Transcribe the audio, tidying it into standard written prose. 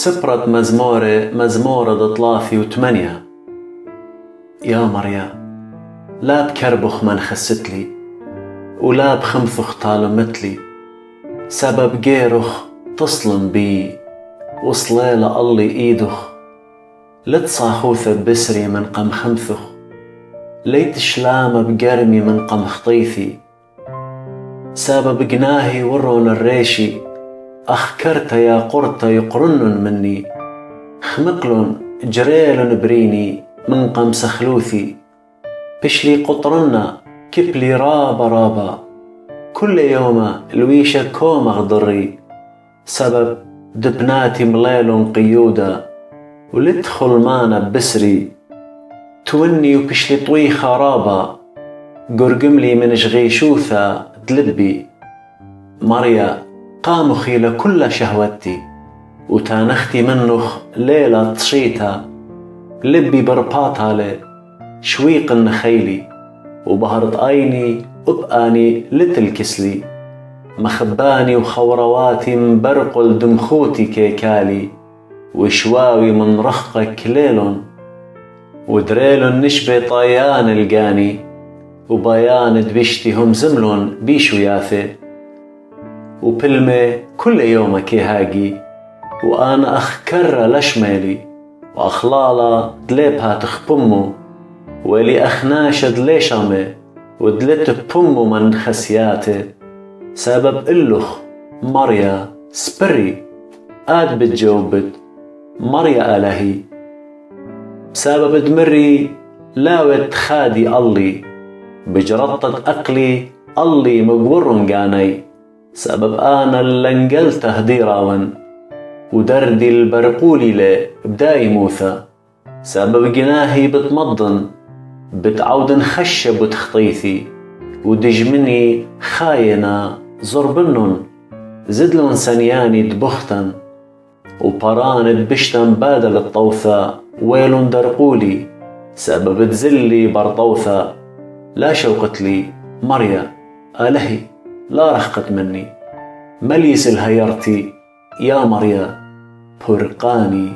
وسبرت مزمورة ضطلافي وثمانية. يا مريا لا بكربخ من خستلي، ولا بخمثخ طالمتلي، سبب جيرخ تصلن بي، وصليلة الله إيدخ، لتصاخوثة بسري من قم خمثخ، ليت شلامة بقرمي من قم خطيثي، سبب جناهي ورون الريشي، أخكرت يا قرت يقرنن مني، خمقلن جريلن بريني من قم سخلوثي، بشلي قطرنا كبلي رابا، كل يوم الويشة كوم أغضري، سبب دبناتي مليل قيودة، ولتدخل مانا بسري، توني وبشلي طوي خرابة، قرقملي من شغيشوثة دلبي. مريا قامخي لكل شهوتي، وتانختي منخ ليلة تشيتا، لبي برباطالي شويق النخيلي، وبهرت عيني أبقاني لتلكسلي، مخباني وخورواتي مبرقل دمخوتي كيكالي، وشواوي من رخقك ليلون، ودريلون نشبه طيان القاني، وبيان دبشتي هم زملون بيشو ياثي، وبلمي كل يوم كيهاجي، وأنا أخكر لشمالي، وأخلالا دليبها تخبمو، ولي أخناش دليشامي، ودلت بمو من خسياتي، سبب إلخ مريا سبري، آد بتجاوبت مريا ألهي، سبب دمري لاوت خادي الله، بجرطت أقلي الله مقورن قاني، سبب أنا اللنقلت هديراون، ودردي البرقولي لي بداي موثى، سبب جناهي بتمضن، بتعودن خشب وتخطيثي، ودجمني خاينة زربنن، زدلن سنياني دبختن، وبران دبشتن بادل الطوثة، ويلن درقولي، سبب تزلي برطوثة، لا شوقت لي مريا ألهي، لا رحقت مني، مليس الهيرتي يا مريا برقاني.